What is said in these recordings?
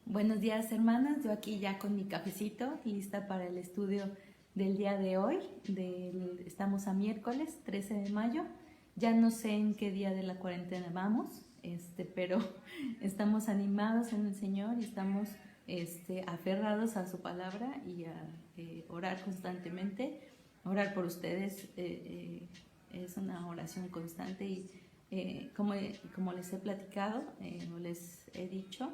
Buenos días, hermanas. Yo aquí ya con mi cafecito, lista para el estudio del día de hoy. Estamos a miércoles 13 de mayo. Ya no sé en qué día de la cuarentena vamos, pero estamos animados en el Señor y estamos aferrados a su palabra y a orar constantemente. Orar por ustedes es una oración constante y como les he platicado o les he dicho,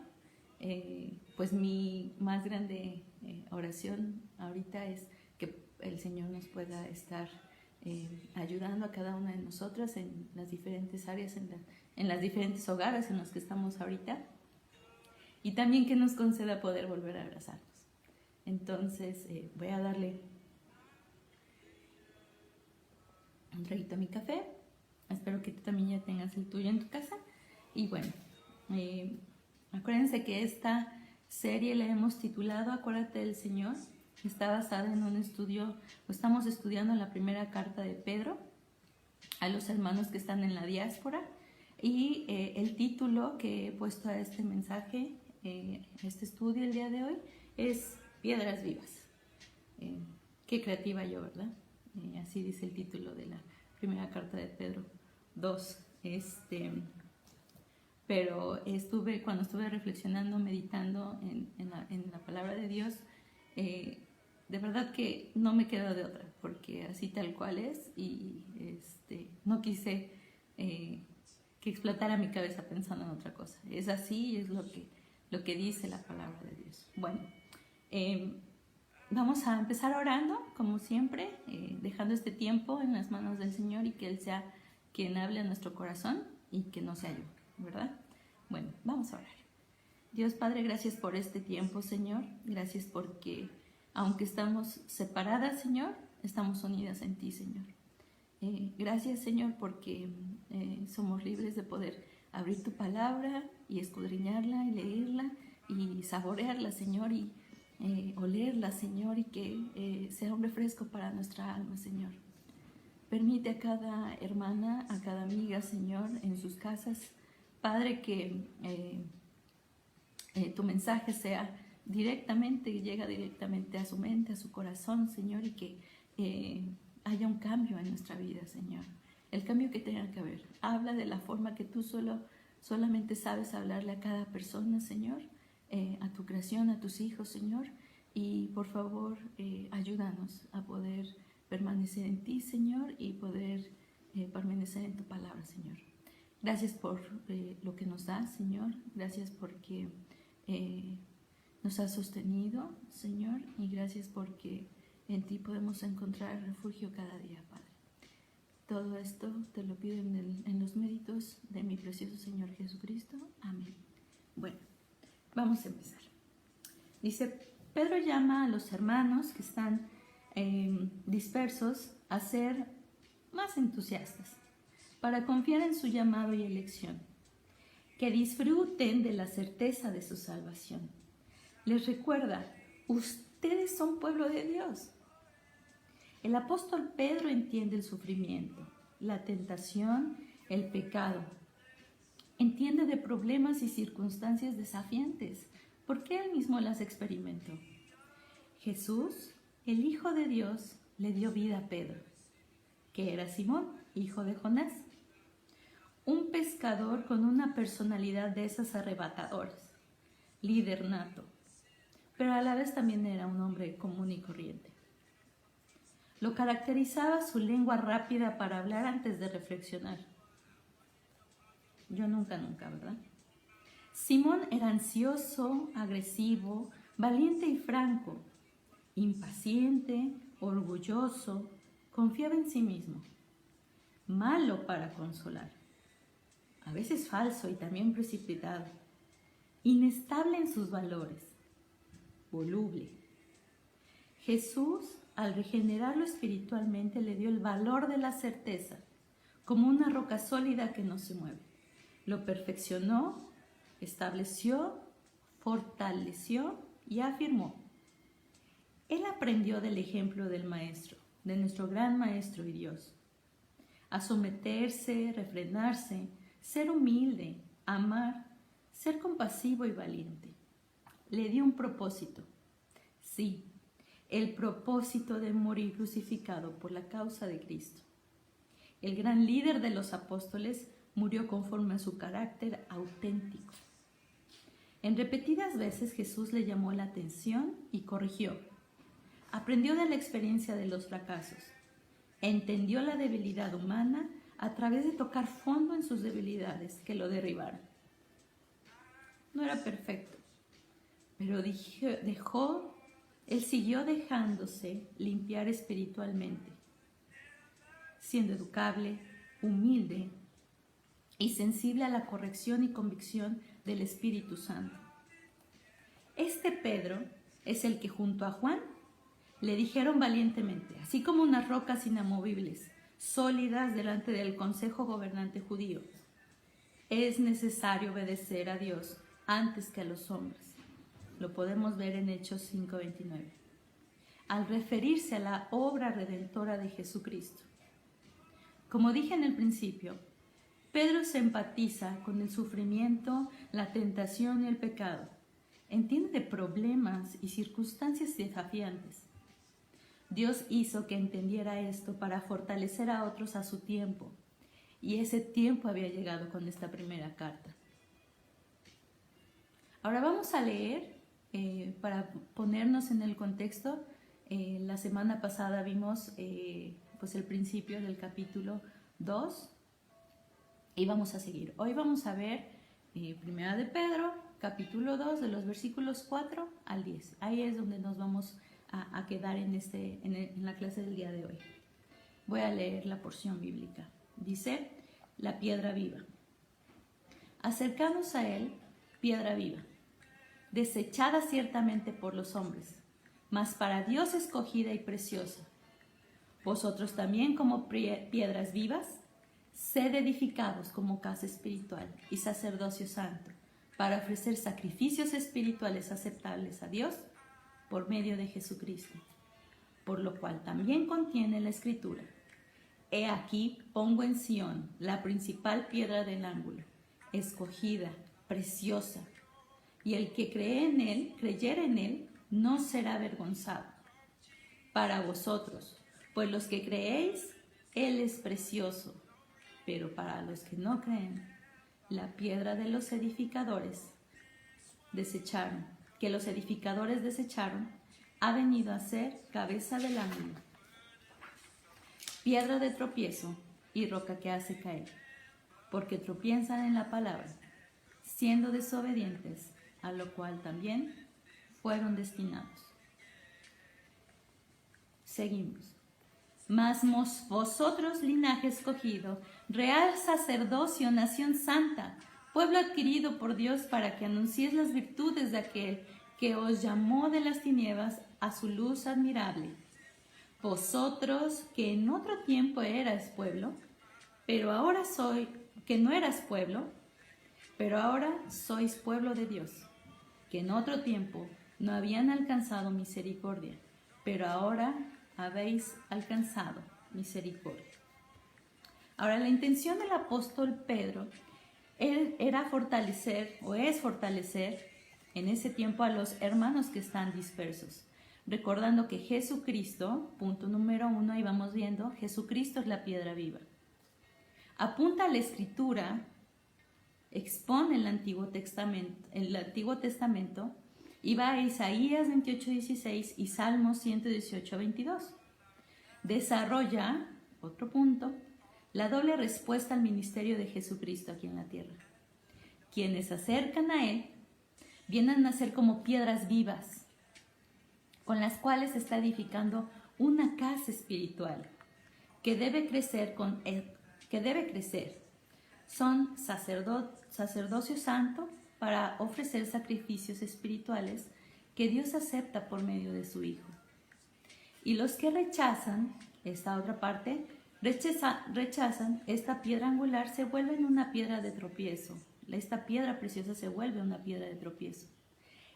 pues mi más grande oración ahorita es que el Señor nos pueda estar ayudando a cada una de nosotras en las diferentes áreas, en las diferentes hogares en los que estamos ahorita, y también que nos conceda poder volver a abrazarnos. Entonces voy a darle un traguito a mi café. Espero que tú también ya tengas el tuyo en tu casa. Y bueno, acuérdense que esta serie la hemos titulado Acuérdate del Señor. Está basada en un estudio, estamos estudiando la primera carta de Pedro a los hermanos que están en la diáspora. Y el título que he puesto a este mensaje, este estudio el día de hoy, es Piedras Vivas. Qué creativa yo, ¿verdad? Así dice el título de la primera carta de Pedro 2. Pero cuando estuve reflexionando, meditando en la palabra de Dios, de verdad que no me quedo de otra, porque así tal cual es, y no quise que explotara mi cabeza pensando en otra cosa. Es así, es lo que dice la palabra de Dios. Bueno, vamos a empezar orando, como siempre, dejando este tiempo en las manos del Señor y que Él sea quien hable a nuestro corazón y que nos ayude, ¿verdad? Bueno, vamos a orar. Dios Padre, gracias por este tiempo, Señor. Gracias porque, aunque estamos separadas, Señor, estamos unidas en ti, Señor. Gracias, Señor, porque somos libres de poder abrir tu palabra y escudriñarla y leerla y saborearla, Señor, y olerla, Señor, y que sea un refresco para nuestra alma, Señor. Permite a cada hermana, a cada amiga, Señor, en sus casas, Padre, que tu mensaje llega directamente a su mente, a su corazón, Señor, y que haya un cambio en nuestra vida, Señor. El cambio que tenga que haber. Habla de la forma que tú solamente sabes hablarle a cada persona, Señor, a tu creación, a tus hijos, Señor, y por favor, ayúdanos a poder permanecer en ti, Señor, y poder permanecer en tu palabra, Señor. Gracias por lo que nos das, Señor. Gracias porque nos has sostenido, Señor, y gracias porque en ti podemos encontrar refugio cada día, Padre. Todo esto te lo pido en los méritos de mi precioso Señor Jesucristo. Amén. Bueno, vamos a empezar. Dice, Pedro llama a los hermanos que están dispersos a ser más entusiastas, para confiar en su llamado y elección, que disfruten de la certeza de su salvación. Les recuerda, ustedes son pueblo de Dios. El apóstol Pedro entiende el sufrimiento, la tentación, el pecado. Entiende de problemas y circunstancias desafiantes, porque él mismo las experimentó. Jesús, el Hijo de Dios, le dio vida a Pedro, que era Simón, hijo de Jonás, un pescador con una personalidad de esas arrebatadoras, líder nato, pero a la vez también era un hombre común y corriente. Lo caracterizaba su lengua rápida para hablar antes de reflexionar. Yo nunca, ¿verdad? Simón era ansioso, agresivo, valiente y franco, impaciente, orgulloso, confiaba en sí mismo, malo para consolar, a veces falso y también precipitado, inestable en sus valores, voluble. Jesús, al regenerarlo espiritualmente, le dio el valor de la certeza, como una roca sólida que no se mueve. Lo perfeccionó, estableció, fortaleció y afirmó. Él aprendió del ejemplo del Maestro, de nuestro gran Maestro y Dios, a someterse, refrenarse, ser humilde, amar, ser compasivo y valiente. le dio un propósito. Sí, el propósito de morir crucificado por la causa de Cristo. El gran líder de los apóstoles murió conforme a su carácter auténtico. En repetidas veces Jesús le llamó la atención y corrigió. Aprendió de la experiencia de los fracasos. Entendió la debilidad humana a través de tocar fondo en sus debilidades que lo derribaron. No era perfecto, pero él siguió dejándose limpiar espiritualmente, siendo educable, humilde y sensible a la corrección y convicción del Espíritu Santo. Este Pedro es el que junto a Juan le dijeron valientemente, así como unas rocas inamovibles, sólidas delante del consejo gobernante judío: es necesario obedecer a Dios antes que a los hombres. Lo podemos ver en Hechos 5:29. Al referirse a la obra redentora de Jesucristo. Como dije en el principio, Pedro se empatiza con el sufrimiento, la tentación y el pecado. Entiende de problemas y circunstancias desafiantes. Dios hizo que entendiera esto para fortalecer a otros a su tiempo, y ese tiempo había llegado con esta primera carta. Ahora vamos a leer, para ponernos en el contexto. La semana pasada vimos pues el principio del capítulo 2 y vamos a seguir. Hoy vamos a ver Primera de Pedro, capítulo 2, de los versículos 4 al 10. Ahí es donde nos vamos a quedar en la clase del día de hoy. Voy a leer la porción bíblica. Dice: la piedra viva. Acercaos a él, piedra viva, desechada ciertamente por los hombres, mas para Dios escogida y preciosa. Vosotros también, como piedras vivas, sed edificados como casa espiritual y sacerdocio santo, para ofrecer sacrificios espirituales aceptables a Dios por medio de Jesucristo. Por lo cual también contiene la Escritura: he aquí pongo en Sión la principal piedra del ángulo, escogida, preciosa, y el que creyere en él, no será avergonzado. Para vosotros, pues los que creéis, él es precioso, pero para los que no creen, la piedra de los edificadores desecharon, ha venido a ser cabeza del ángulo, piedra de tropiezo y roca que hace caer, porque tropiezan en la palabra, siendo desobedientes, a lo cual también fueron destinados. Seguimos. Mas vosotros, linaje escogido, real sacerdocio, nación santa, pueblo adquirido por Dios, para que anunciéis las virtudes de aquel que os llamó de las tinieblas a su luz admirable. Vosotros que en otro tiempo erais pueblo, pero ahora no eras pueblo, pero ahora sois pueblo de Dios, que en otro tiempo no habían alcanzado misericordia, pero ahora habéis alcanzado misericordia. Ahora, la intención del apóstol Pedro era fortalecer en ese tiempo a los hermanos que están dispersos, recordando que Jesucristo, punto número 1, ahí vamos viendo, Jesucristo es la piedra viva. Apunta a la Escritura, expone el Antiguo Testamento, y va a Isaías 28:16 y Salmos 118:22. Desarrolla, otro punto, la doble respuesta al ministerio de Jesucristo aquí en la tierra. Quienes se acercan a Él vienen a ser como piedras vivas, con las cuales se está edificando una casa espiritual que debe crecer. Son sacerdocio santo para ofrecer sacrificios espirituales que Dios acepta por medio de su Hijo. Y los que rechazan esta otra parte, rechazan esta piedra angular, se vuelven una piedra de tropiezo. Esta piedra preciosa se vuelve una piedra de tropiezo.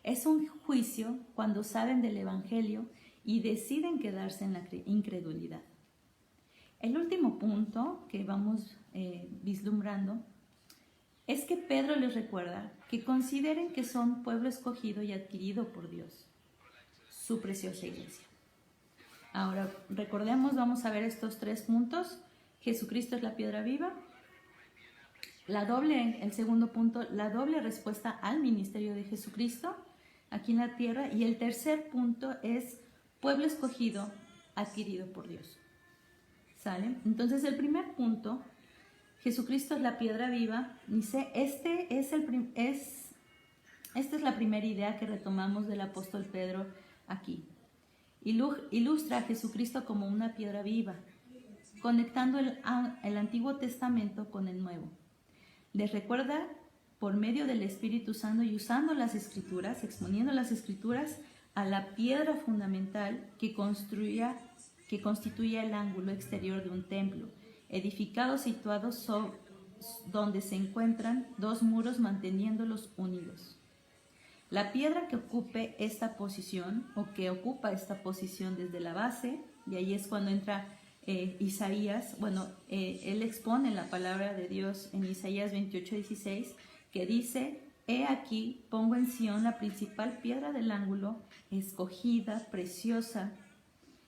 Es un juicio cuando saben del Evangelio y deciden quedarse en la incredulidad. El último punto que vamos vislumbrando es que Pedro les recuerda que consideren que son pueblo escogido y adquirido por Dios, su preciosa iglesia. Ahora, recordemos, vamos a ver estos 3 puntos. Jesucristo es la piedra viva. El segundo punto, la doble respuesta al ministerio de Jesucristo aquí en la tierra. Y el tercer punto es pueblo escogido, adquirido por Dios. ¿Sale? Entonces, el primer punto, Jesucristo es la piedra viva. Dice, esta es la primera idea que retomamos del apóstol Pedro aquí. Ilustra a Jesucristo como una piedra viva, conectando el Antiguo Testamento con el Nuevo. Les recuerda por medio del Espíritu Santo y usando las Escrituras, exponiendo las Escrituras a la piedra fundamental que constituía el ángulo exterior de un templo, edificado situado donde se encuentran 2 muros manteniéndolos unidos. La piedra que ocupe esta posición o que ocupa esta posición desde la base, y ahí es cuando entra Isaías, él expone la palabra de Dios en Isaías 28:16, que dice, he aquí, pongo en Sión la principal piedra del ángulo, escogida, preciosa,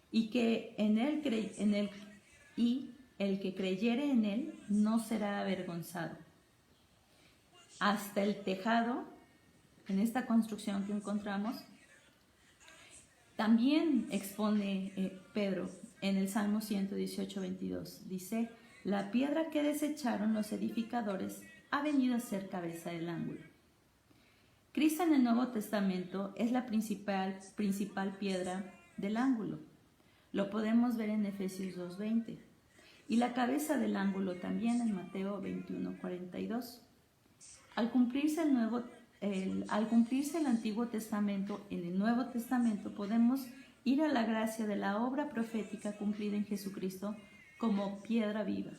y que el que creyere en él no será avergonzado. Hasta el tejado, en esta construcción que encontramos, también expone Pedro en el Salmo 118:22. Dice, la piedra que desecharon los edificadores ha venido a ser cabeza del ángulo. Cristo en el Nuevo Testamento es la principal piedra del ángulo. Lo podemos ver en Efesios 2:20. Y la cabeza del ángulo también en Mateo 21:42. Al cumplirse el Antiguo Testamento, en el Nuevo Testamento podemos ir a la gracia de la obra profética cumplida en Jesucristo como piedra viva,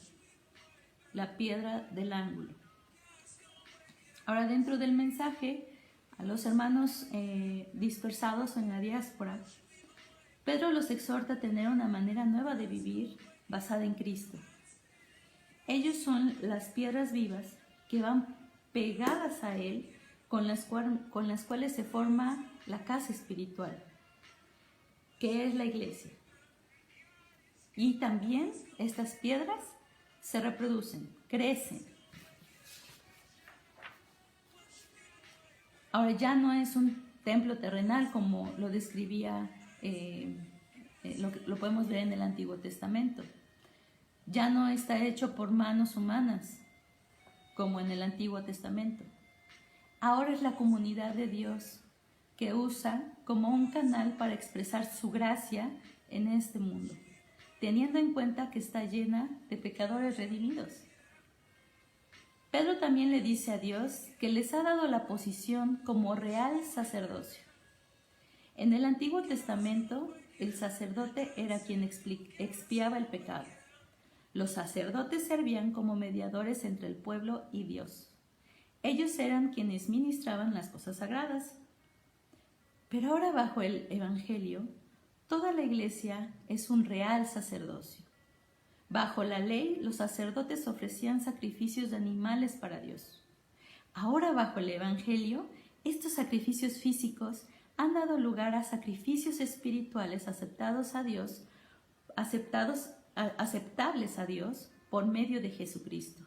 la piedra del ángulo. Ahora, dentro del mensaje a los hermanos dispersados en la diáspora, Pedro los exhorta a tener una manera nueva de vivir basada en Cristo. Ellos son las piedras vivas que van pegadas a Él, con las cuales se forma la casa espiritual, que es la iglesia. Y también estas piedras se reproducen, crecen. Ahora ya no es un templo terrenal como lo describía, lo podemos ver en el Antiguo Testamento. Ya no está hecho por manos humanas como en el Antiguo Testamento. Ahora es la comunidad de Dios que usa como un canal para expresar su gracia en este mundo, teniendo en cuenta que está llena de pecadores redimidos. Pedro también le dice a Dios que les ha dado la posición como real sacerdocio. En el Antiguo Testamento, el sacerdote era quien expiaba el pecado. Los sacerdotes servían como mediadores entre el pueblo y Dios. Ellos eran quienes ministraban las cosas sagradas. Pero ahora bajo el Evangelio, toda la iglesia es un real sacerdocio. Bajo la ley, los sacerdotes ofrecían sacrificios de animales para Dios. Ahora bajo el Evangelio, estos sacrificios físicos han dado lugar a sacrificios espirituales aceptables a Dios por medio de Jesucristo.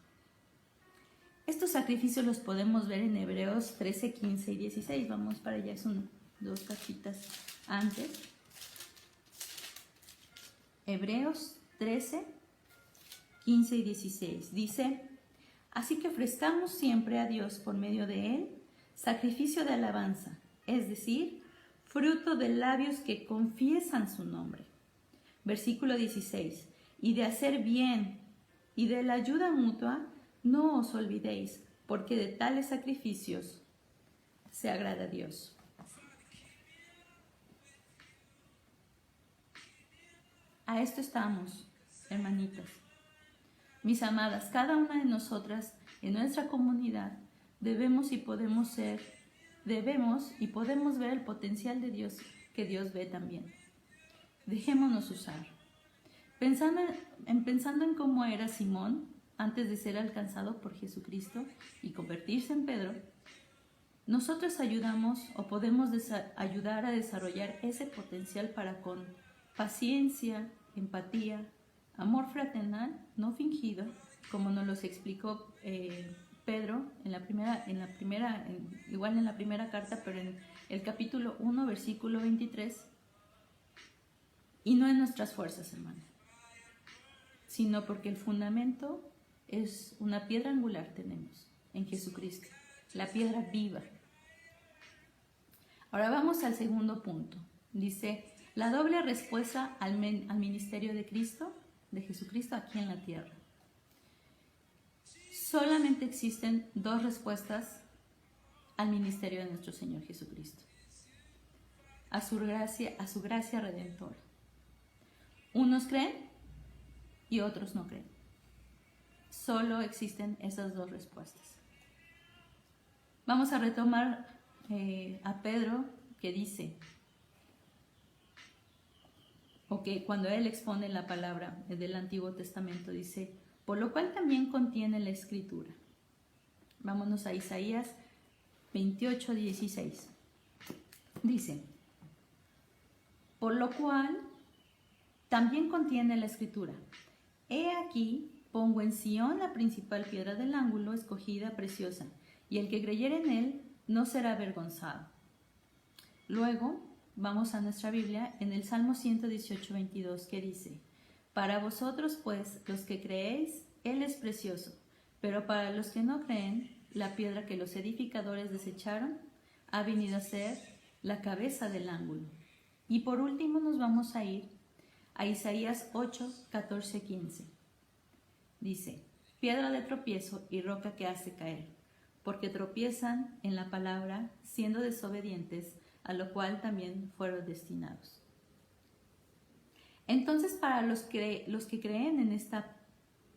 Estos sacrificios los podemos ver en Hebreos 13, 15 y 16. Vamos para allá, son 2 cajitas antes. Hebreos 13, 15 y 16. Dice, así que ofrezcamos siempre a Dios por medio de Él sacrificio de alabanza, es decir, fruto de labios que confiesan su nombre. Versículo 16. Y de hacer bien y de la ayuda mutua, no os olvidéis, porque de tales sacrificios se agrada a Dios. A esto estamos, hermanitas. Mis amadas, cada una de nosotras en nuestra comunidad debemos y podemos ver el potencial de Dios que Dios ve también. Dejémonos usar. Pensando en cómo era Simón, antes de ser alcanzado por Jesucristo y convertirse en Pedro, nosotros ayudamos o podemos ayudar a desarrollar ese potencial para con paciencia, empatía, amor fraternal, no fingido, como nos los explicó Pedro igual en la primera carta, pero en el capítulo 1, versículo 23, y no en nuestras fuerzas, hermano, sino porque el fundamento es una piedra angular tenemos en Jesucristo, la piedra viva. Ahora vamos al segundo punto. Dice, la doble respuesta al ministerio de Cristo, de Jesucristo aquí en la tierra. Solamente existen dos respuestas al ministerio de nuestro Señor Jesucristo. A su gracia redentora. Unos creen y otros no creen. Solo existen esas dos respuestas. Vamos a retomar a Pedro, que dice, o que cuando él expone la palabra del Antiguo Testamento, dice, por lo cual también contiene la Escritura. Vámonos a Isaías 28, 16. Dice, por lo cual también contiene la Escritura. He aquí, pongo en Sión la principal piedra del ángulo, escogida, preciosa, y el que creyere en él no será avergonzado. Luego, vamos a nuestra Biblia en el Salmo 118, 22, que dice, para vosotros, pues, los que creéis, él es precioso, pero para los que no creen, la piedra que los edificadores desecharon ha venido a ser la cabeza del ángulo. Y por último nos vamos a ir a Isaías 8, 14, 15. Dice, piedra de tropiezo y roca que hace caer, porque tropiezan en la palabra, siendo desobedientes, a lo cual también fueron destinados. Entonces, para los que creen en esta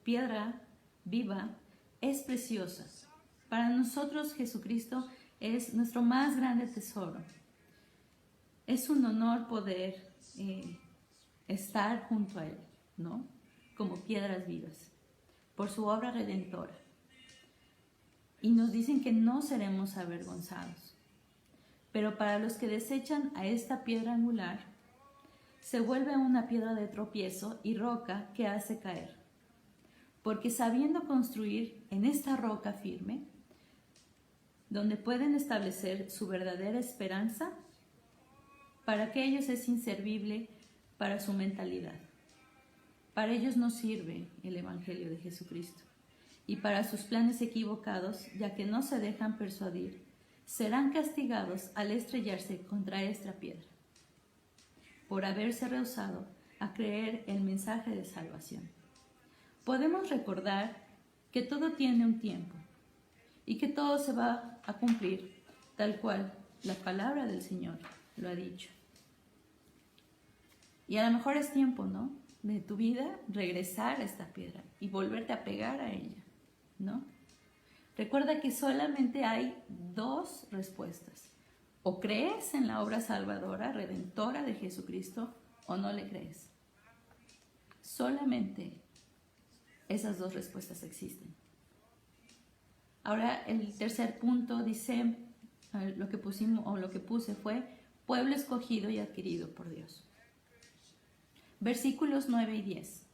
piedra viva, es preciosa. Para nosotros, Jesucristo es nuestro más grande tesoro. Es un honor poder estar junto a Él, ¿no? Como piedras vivas, por su obra redentora. Y nos dicen que no seremos avergonzados. Pero para los que desechan a esta piedra angular, se vuelve una piedra de tropiezo y roca que hace caer. Porque sabiendo construir en esta roca firme, donde pueden establecer su verdadera esperanza, para aquellos es inservible para su mentalidad. Para ellos no sirve el Evangelio de Jesucristo. Y para sus planes equivocados, ya que no se dejan persuadir, serán castigados al estrellarse contra esta piedra, por haberse rehusado a creer el mensaje de salvación. Podemos recordar que todo tiene un tiempo y que todo se va a cumplir tal cual la palabra del Señor lo ha dicho. Y a lo mejor es tiempo, ¿no?, de tu vida regresar a esta piedra y volverte a pegar a ella, ¿no? Recuerda que solamente hay dos respuestas. O crees en la obra salvadora, redentora de Jesucristo, o no le crees. Solamente esas dos respuestas existen. Ahora el tercer punto dice, lo que puse fue, pueblo escogido y adquirido por Dios. Versículos 9 y 10.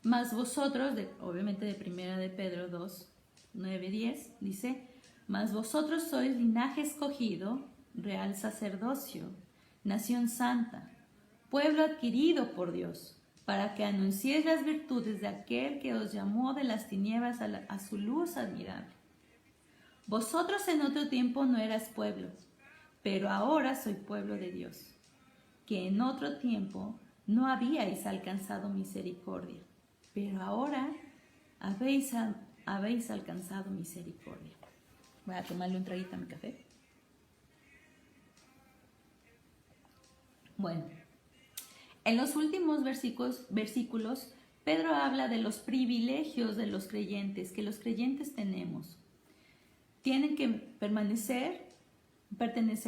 Mas vosotros, obviamente de primera de Pedro 2, 9, 10, dice, mas vosotros sois linaje escogido, real sacerdocio, nación santa, pueblo adquirido por Dios, para que anunciéis las virtudes de aquel que os llamó de las tinieblas a su luz admirable. Vosotros en otro tiempo no eras pueblo, pero ahora soy pueblo de Dios, que en otro tiempo no habíais alcanzado misericordia, pero ahora habéis alcanzado misericordia. Voy a tomarle un traguito a mi café. Bueno, en los últimos versículos, Pedro habla de los privilegios de los creyentes, que los creyentes tenemos. Tienen que pertenecer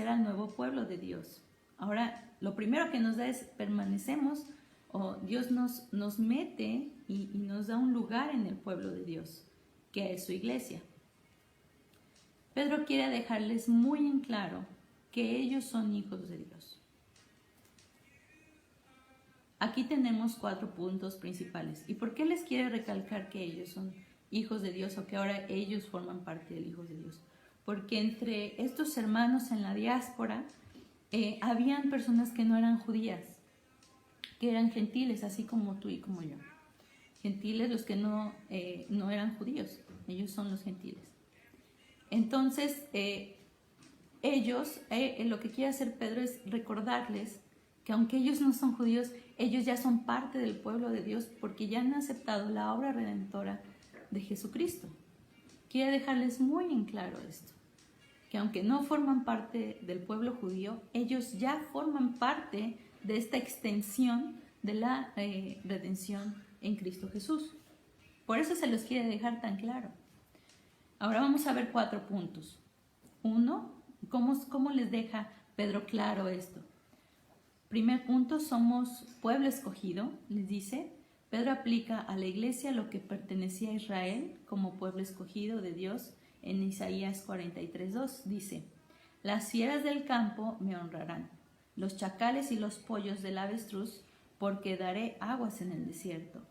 al nuevo pueblo de Dios. Ahora, lo primero que nos da es permanecemos o Dios nos mete y nos da un lugar en el pueblo de Dios, que es su iglesia. Pedro quiere dejarles muy en claro que ellos son hijos de Dios. Aquí tenemos 4 puntos principales. ¿Y por qué les quiere recalcar que ellos son hijos de Dios o que ahora ellos forman parte del Hijo de Dios? Porque entre estos hermanos en la diáspora habían personas que no eran judías, que eran gentiles, así como tú y como yo. Gentiles los que no eran judíos, ellos son los gentiles. Entonces, ellos, lo que quiere hacer Pedro es recordarles que aunque ellos no son judíos, ellos ya son parte del pueblo de Dios porque ya han aceptado la obra redentora de Jesucristo. Quiere dejarles muy en claro esto, que aunque no forman parte del pueblo judío, ellos ya forman parte de esta extensión de la redención en Cristo Jesús. Por eso se los quiere dejar tan claro. Ahora vamos a ver 4 puntos. 1, ¿cómo les deja Pedro claro esto? Primer punto, somos pueblo escogido, les dice. Pedro aplica a la iglesia lo que pertenecía a Israel como pueblo escogido de Dios en Isaías 43:2. Dice, las fieras del campo me honrarán, los chacales y los pollos del avestruz, porque daré aguas en el desierto,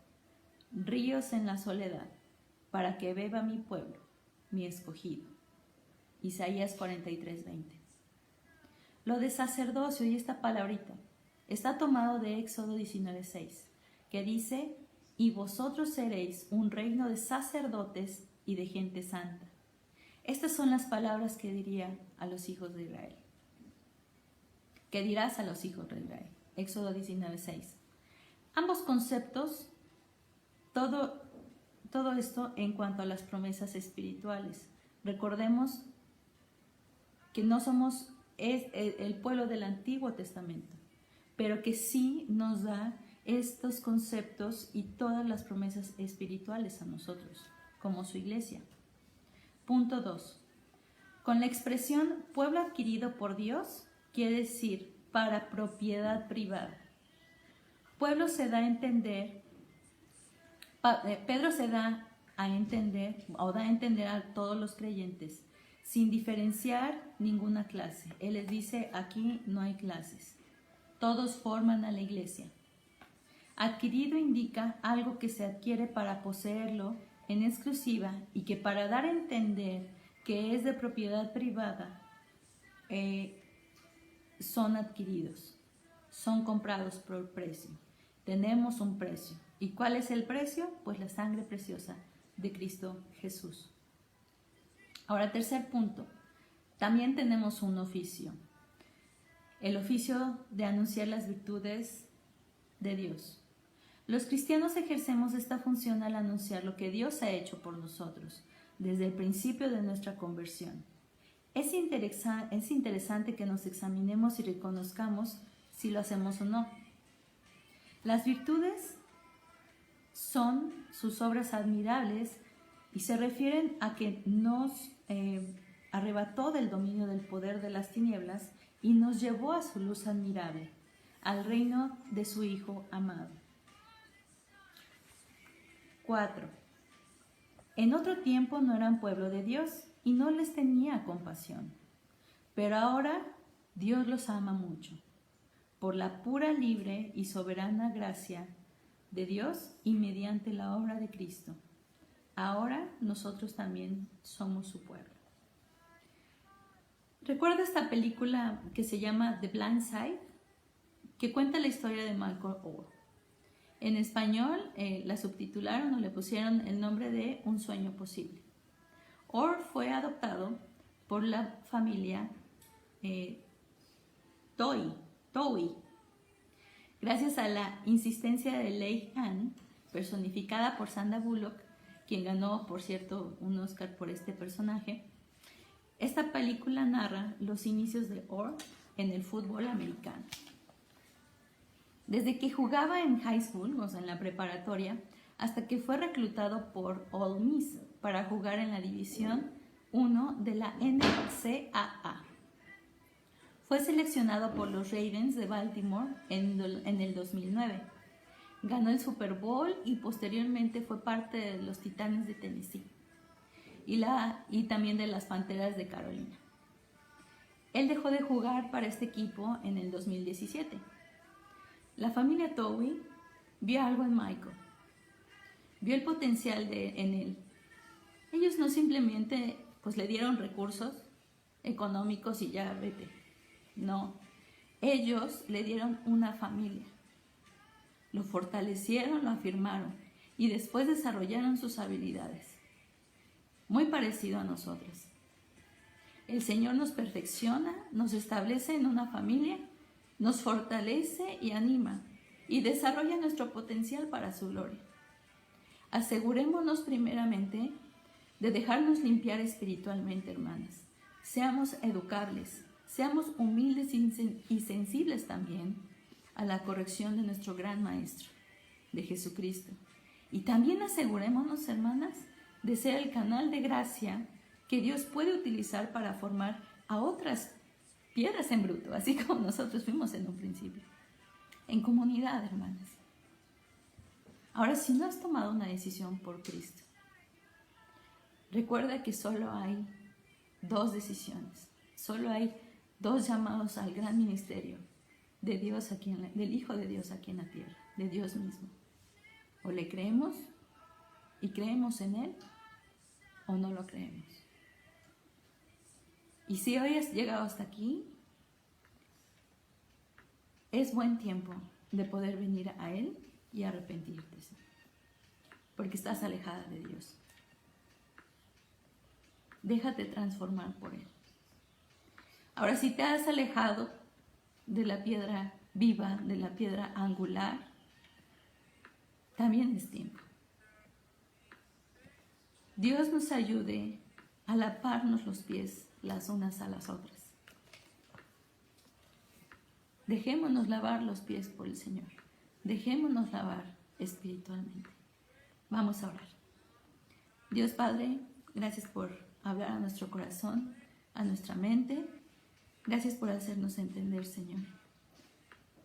ríos en la soledad, para que beba mi pueblo, mi escogido. Isaías 43:20. Lo de sacerdocio y esta palabrita está tomado de Éxodo 19:6, que dice, y vosotros seréis un reino de sacerdotes y de gente santa. Estas son las palabras que diría a los hijos de Israel. ¿Qué dirás a los hijos de Israel? Éxodo 19:6. Ambos conceptos, todo esto en cuanto a las promesas espirituales. Recordemos que no somos el pueblo del Antiguo Testamento, pero que sí nos da estos conceptos y todas las promesas espirituales a nosotros, como su iglesia. Punto 2. Con la expresión pueblo adquirido por Dios, quiere decir para propiedad privada. Pueblo se da a entender, Pedro se da a entender, o da a entender a todos los creyentes, sin diferenciar ninguna clase. Él les dice, aquí no hay clases. Todos forman a la iglesia. Adquirido indica algo que se adquiere para poseerlo en exclusiva y que para dar a entender que es de propiedad privada, son adquiridos, son comprados por precio. Tenemos un precio. ¿Y cuál es el precio? Pues la sangre preciosa de Cristo Jesús. Ahora, tercer punto. También tenemos un oficio. El oficio de anunciar las virtudes de Dios. Los cristianos ejercemos esta función al anunciar lo que Dios ha hecho por nosotros desde el principio de nuestra conversión. Es interesante que nos examinemos y reconozcamos si lo hacemos o no. Las virtudes son sus obras admirables y se refieren a que nos arrebató del dominio del poder de las tinieblas y nos llevó a su luz admirable, al reino de su Hijo amado. 4. En otro tiempo no eran pueblo de Dios y no les tenía compasión, pero ahora Dios los ama mucho, por la pura, libre y soberana gracia de Dios y mediante la obra de Cristo. Ahora nosotros también somos su pueblo. ¿Recuerda esta película que se llama The Blind Side? Que cuenta la historia de Malcolm Orr. En español la subtitularon o le pusieron el nombre de Un sueño posible. Orr fue adoptado por la familia Toei. Gracias a la insistencia de Leigh Ann, personificada por Sandra Bullock, quien ganó, por cierto, un Oscar por este personaje. Esta película narra los inicios de Orr en el fútbol americano. Desde que jugaba en high school, o sea, en la preparatoria, hasta que fue reclutado por Ole Miss para jugar en la División 1 de la NCAA. Fue seleccionado por los Ravens de Baltimore en el 2009. Ganó el Super Bowl y posteriormente fue parte de los Titanes de Tennessee y también de las Panteras de Carolina. Él dejó de jugar para este equipo en el 2017. La familia Towie vio algo en Michael, vio el potencial en él. Ellos no simplemente pues le dieron recursos económicos y ya vete. No, ellos le dieron una familia. Lo fortalecieron, lo afirmaron y después desarrollaron sus habilidades. Muy parecido a nosotros. El Señor nos perfecciona, nos establece en una familia, nos fortalece y anima y desarrolla nuestro potencial para su gloria. Asegurémonos primeramente de dejarnos limpiar espiritualmente, hermanas. Seamos educables, seamos humildes y sensibles también a la corrección de nuestro gran Maestro, de Jesucristo. Y también asegurémonos, hermanas, de ser el canal de gracia que Dios puede utilizar para formar a otras piedras en bruto, así como nosotros fuimos en un principio. En comunidad, hermanas. Ahora, si no has tomado una decisión por Cristo, recuerda que solo hay dos decisiones, solo hay dos llamados al gran ministerio de Dios del Hijo de Dios aquí en la tierra, de Dios mismo. O le creemos y creemos en Él, o no lo creemos. Y si hoy has llegado hasta aquí, es buen tiempo de poder venir a Él y arrepentirte, porque estás alejada de Dios. Déjate transformar por Él. Ahora, si te has alejado de la piedra viva, de la piedra angular, también es tiempo. Dios nos ayude a lavarnos los pies las unas a las otras. Dejémonos lavar los pies por el Señor. Dejémonos lavar espiritualmente. Vamos a orar. Dios Padre, gracias por hablar a nuestro corazón, a nuestra mente. Gracias por hacernos entender, Señor.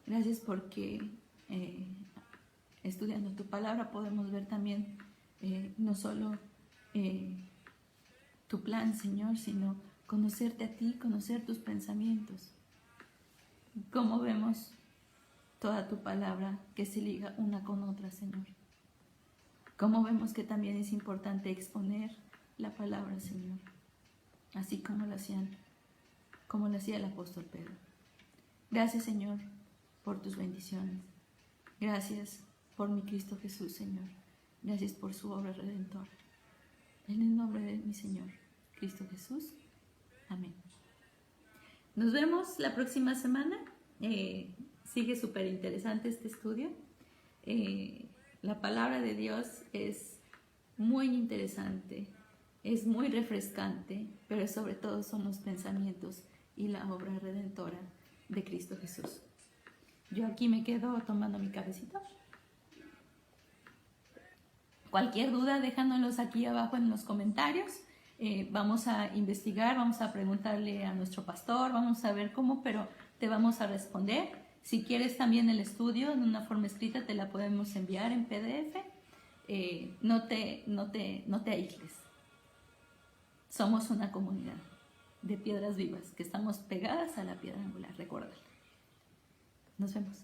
Gracias porque estudiando tu palabra podemos ver también no solo tu plan, Señor, sino conocerte a ti, conocer tus pensamientos. Cómo vemos toda tu palabra que se liga una con otra, Señor. Cómo vemos que también es importante exponer la palabra, Señor, así como lo hacía el apóstol Pedro. Gracias, Señor, por tus bendiciones. Gracias por mi Cristo Jesús, Señor. Gracias por su obra redentora. En el nombre de mi Señor, Cristo Jesús. Amén. Nos vemos la próxima semana. Sigue súper interesante este estudio. La palabra de Dios es muy interesante, es muy refrescante, pero sobre todo son los pensamientos y la obra redentora de Cristo Jesús. Yo aquí me quedo tomando mi cafecito. Cualquier duda, déjanoslos aquí abajo en los comentarios. Vamos a investigar, vamos a preguntarle a nuestro pastor, vamos a ver cómo, pero te vamos a responder. Si quieres también el estudio en una forma escrita, te la podemos enviar en PDF. No te aísles. Somos una comunidad de piedras vivas que estamos pegadas a la piedra angular, recuérdalo. Nos vemos.